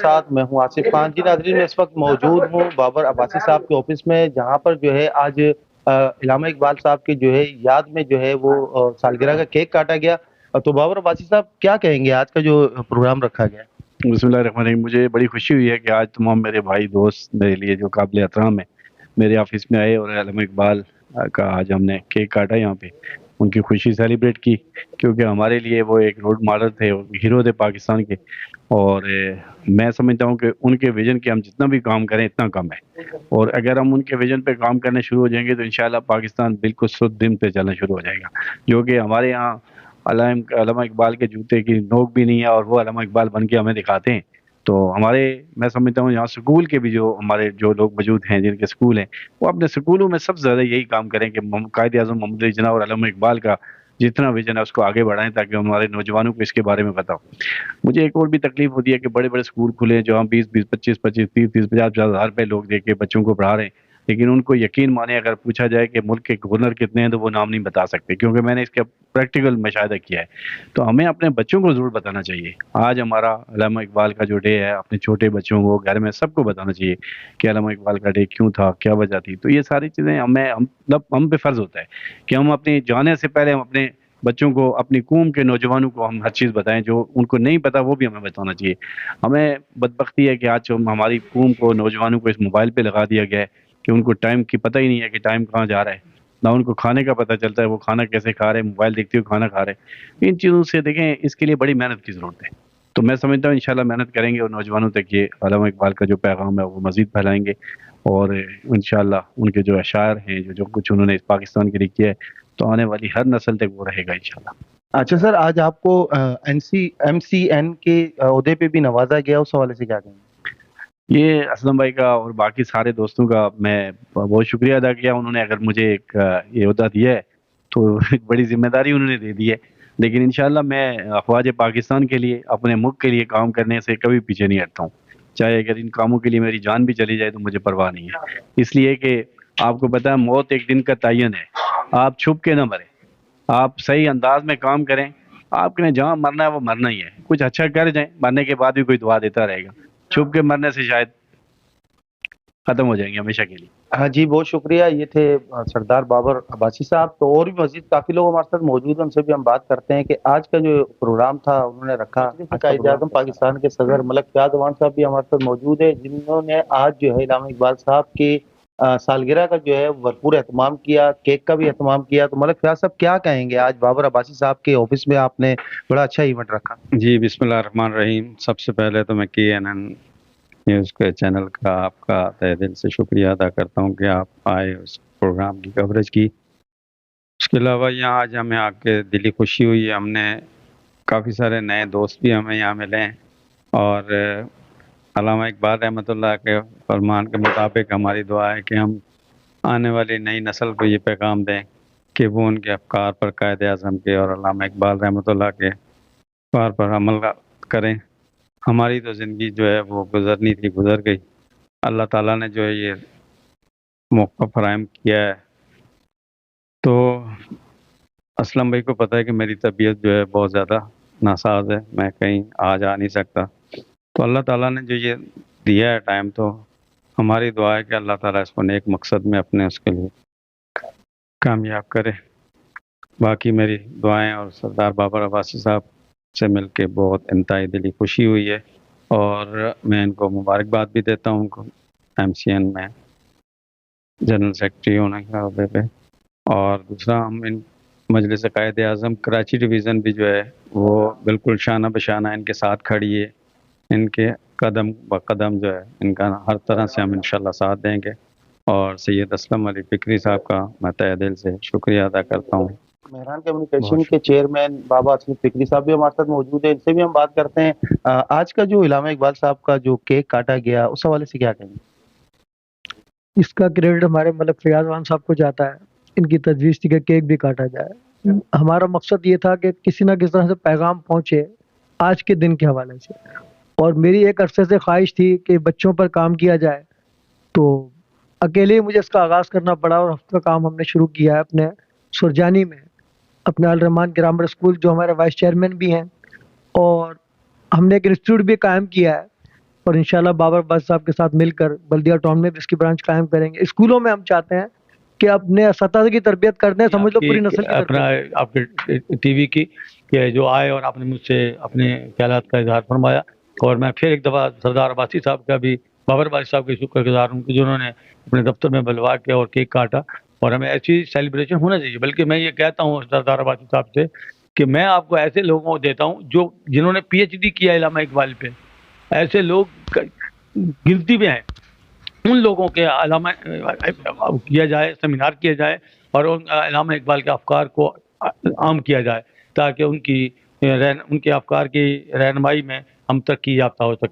ساتھ میں ہوں آصف خان۔ جی ناظرین، میں اس وقت موجود ہوں بابر عباسی صاحب کے آفس میں، جہاں پر جو ہے آج علامہ اقبال صاحب کی جو ہے یاد میں جو ہے وہ سالگرہ کا کیک کاٹا گیا۔ تو بابر عباسی صاحب کیا کہیں گے آج کا جو پروگرام رکھا گیا؟ بسم اللہ الرحمن الرحیم۔ مجھے بڑی خوشی ہوئی ہے کہ آج تمام میرے بھائی دوست میرے لیے جو قابل احترام ہے میرے آفس میں آئے، اور علامہ اقبال کا آج ہم نے کیک کاٹا یہاں پہ، ان کی خوشی سیلیبریٹ کی، کیونکہ ہمارے لیے وہ ایک رول ماڈل تھے، ہیرو تھے پاکستان کے۔ اور میں سمجھتا ہوں کہ ان کے ویژن کے ہم جتنا بھی کام کریں اتنا کم ہے، اور اگر ہم ان کے ویژن پہ کام کرنے شروع ہو جائیں گے تو انشاءاللہ پاکستان بالکل سد دن پہ چلنا شروع ہو جائے گا، جو کہ ہمارے یہاں علامہ اقبال کے جوتے کی نوک بھی نہیں ہے، اور وہ علامہ اقبال بن کے ہمیں دکھاتے ہیں۔ تو میں سمجھتا ہوں یہاں سکول کے بھی جو ہمارے جو لوگ موجود ہیں جن کے سکول ہیں، وہ اپنے سکولوں میں سب سے زیادہ یہی کام کریں کہ قائد اعظم محمد علی جناح اور علامہ اقبال کا جتنا ویژن ہے اس کو آگے بڑھائیں، تاکہ ہمارے نوجوانوں کو اس کے بارے میں پتہ ہو۔ مجھے ایک اور بھی تکلیف ہوتی ہے کہ بڑے بڑے سکول کھلے ہیں جو ہم 20 25 25 30 30 50 ہزار روپے لوگ دے کے بچوں کو پڑھا رہے ہیں، لیکن ان کو یقین مانے اگر پوچھا جائے کہ ملک کے گورنر کتنے ہیں تو وہ نام نہیں بتا سکتے، کیونکہ میں نے اس کا پریکٹیکل مشاہدہ کیا ہے۔ تو ہمیں اپنے بچوں کو ضرور بتانا چاہیے۔ آج ہمارا علامہ اقبال کا جو ڈے ہے، اپنے چھوٹے بچوں کو گھر میں سب کو بتانا چاہیے کہ علامہ اقبال کا ڈے کیوں تھا، کیا وجہ تھی۔ تو یہ ساری چیزیں ہم پہ فرض ہوتا ہے کہ ہم اپنے جانے سے پہلے ہم اپنے بچوں کو، اپنی قوم کے نوجوانوں کو ہم ہر چیز بتائیں، جو ان کو نہیں پتا وہ بھی ہمیں بتانا چاہیے۔ ہمیں بدبختی ہے کہ آج ہماری قوم کو، نوجوانوں کو اس موبائل پہ لگا دیا گیا ہے کہ ان کو ٹائم کی پتہ ہی نہیں ہے کہ ٹائم کہاں جا رہا ہے، نہ ان کو کھانے کا پتہ چلتا ہے وہ کھانا کیسے کھا رہے ہیں، موبائل دیکھتے ہوئے کھانا کھا رہے ہیں۔ ان چیزوں سے دیکھیں، اس کے لیے بڑی محنت کی ضرورت ہے۔ تو میں سمجھتا ہوں انشاءاللہ محنت کریں گے اور نوجوانوں تک یہ علامہ اقبال کا جو پیغام ہے وہ مزید پھیلائیں گے، اور انشاءاللہ ان کے جو اشعار ہیں، جو کچھ انہوں نے اس پاکستان کے لیے کیا ہے، تو آنے والی ہر نسل تک وہ رہے گا انشاءاللہ۔ اچھا سر، آج آپ کو MCN کے عہدے پہ بھی نوازا گیا، اس حوالے سے کیا کہیں گے؟ یہ اسلم بھائی کا اور باقی سارے دوستوں کا میں بہت شکریہ ادا کیا۔ انہوں نے اگر مجھے ایک یہ عہدہ دیا ہے تو ایک بڑی ذمہ داری انہوں نے دے دی ہے، لیکن انشاءاللہ میں افواج پاکستان کے لیے، اپنے ملک کے لیے کام کرنے سے کبھی پیچھے نہیں ہٹتا ہوں، چاہے اگر ان کاموں کے لیے میری جان بھی چلی جائے تو مجھے پرواہ نہیں ہے۔ اس لیے کہ آپ کو پتہ ہے موت ایک دن کا تعین ہے، آپ چھپ کے نہ مریں، آپ صحیح انداز میں کام کریں۔ آپ نے جہاں مرنا ہے وہ مرنا ہی ہے، کچھ اچھا کر جائیں، مرنے کے بعد بھی کوئی دعا دیتا رہے گا، چھپ کے مرنے سے شاید ختم ہو جائیں گے ہمیشہ کے لیے۔ ہاں جی، بہت شکریہ۔ یہ تھے سردار بابر عباسی صاحب۔ تو اور بھی مزید کافی لوگ ہمارے ساتھ موجود ہیں، ان سے بھی ہم بات کرتے ہیں کہ آج کا جو پروگرام تھا انہوں نے رکھا۔ قائد اعظم پاکستان کے صدر ملک فیاض امان صاحب بھی ہمارے ساتھ موجود ہے، جنہوں نے آج جو ہے علامہ اقبال صاحب کی سالگرہ کا جو ہے بھرپور اہتمام کیا، کیک کا بھی اہتمام کیا۔ تو ملک فیاض صاحب کیا کہیں گے؟ آج بابر عباسی صاحب کے آفس میں آپ نے بڑا اچھا ایونٹ رکھا۔ جی بسم اللہ الرحمن الرحیم۔ سب سے پہلے تو میں KNN نیوز کے چینل کا آپ کا تہ دل سے شکریہ ادا کرتا ہوں کہ آپ آئے، اس پروگرام کی کوریج کی۔ اس کے علاوہ یہاں آج ہمیں آ کے دلی خوشی ہوئی ہے، ہم نے کافی سارے نئے دوست بھی ہمیں یہاں ملے ہیں، اور علامہ اقبال رحمۃ اللہ کے فرمان کے مطابق ہماری دعا ہے کہ ہم آنے والی نئی نسل کو یہ پیغام دیں کہ وہ ان کے افکار پر، قائد اعظم کے اور علامہ اقبال رحمۃ اللہ کے افکار پر عمل کریں۔ ہماری تو زندگی جو ہے وہ گزرنی تھی، گزر گئی۔ اللہ تعالیٰ نے جو ہے یہ موقع فراہم کیا ہے، تو اسلم بھائی کو پتہ ہے کہ میری طبیعت جو ہے بہت زیادہ ناساز ہے، میں کہیں آ جا نہیں سکتا، تو اللہ تعالیٰ نے جو یہ دیا ہے ٹائم، تو ہماری دعا ہے کہ اللہ تعالیٰ اس کو نیک مقصد میں اپنے اس کے لیے کامیاب کرے۔ باقی میری دعائیں، اور سردار بابر عباسی صاحب سے مل کے بہت انتہائی دلی خوشی ہوئی ہے، اور میں ان کو مبارکباد بھی دیتا ہوں، ان کو MCN میں جنرل سیکرٹری ہونے کے عہدے پہ۔ اور دوسرا، ہم ان مجلس قائد اعظم کراچی ڈویژن بھی جو ہے وہ بالکل شانہ بشانہ ان کے ساتھ کھڑی ہے، ان کے قدم بقدم جو ہے ان کا ہر طرح سے ہم انشاءاللہ ساتھ دیں گے۔ اور سید اسلم علی فکری صاحب کا میں تہ دل سے شکریہ ادا کرتا ہوں۔ مہران کمیونیکیشن کے چیئرمین بابا اسلم فکری صاحب بھی ہمارے ساتھ موجود ہیں، ان سے بھی ہم بات کرتے ہیں۔ آج کا جو علامہ اقبال صاحب کا جو کیک کاٹا گیا، اس حوالے سے کیا کہیں گے؟ اس کا کریڈٹ ہمارے ملک فیاض امان صاحب کو جاتا ہے، ان کی تجویز تھی کہ کیک بھی کاٹا جائے۔ ہمارا مقصد یہ تھا کہ کسی نہ کسی طرح سے پیغام پہنچے آج کے دن کے حوالے سے، اور میری ایک عرصے سے خواہش تھی کہ بچوں پر کام کیا جائے، تو اکیلے ہی مجھے اس کا آغاز کرنا پڑا، اور ہفتہ کام ہم نے شروع کیا ہے اپنے سرجانی میں، اپنے الرحمان گرامر اسکول، جو ہمارے وائس چیئرمین بھی ہیں، اور ہم نے ایک انسٹیٹیوٹ بھی قائم کیا ہے اور انشاءاللہ بابر عباسی صاحب کے ساتھ مل کر بلدیہ ٹاؤن میں بھی اس کی برانچ قائم کریں گے. اسکولوں میں ہم چاہتے ہیں کہ اپنے اساتذہ کی تربیت کرتے ہیں, سمجھ لو پوری نسل کی اپنا تربیت. آپ کے ٹی وی کی کہ جو آئے اور آپ نے مجھ سے اپنے خیالات کا اظہار فرمایا, اور میں پھر ایک دفعہ سردار عباسی صاحب کا بھی, بابر عباسی صاحب کے شکر گزار ہوں کہ جنہوں نے اپنے دفتر میں بلوا کے اور کیک کاٹا, اور ہمیں ایسی سیلیبریشن ہونا چاہیے. بلکہ میں یہ کہتا ہوں سردار عباسی صاحب سے کہ میں آپ کو ایسے لوگوں کو دیتا ہوں جو جنہوں نے پی ایچ ڈی کیا علامہ اقبال پہ, ایسے لوگ گنتی میں ہیں, ان لوگوں کے علامہ کیا جائے, سیمینار کیا جائے اور ان علامہ اقبال کے افکار کو عام کیا جائے, تاکہ ان کے افکار کی رہنمائی میں ہم ترقی یافتہ ہو سکے.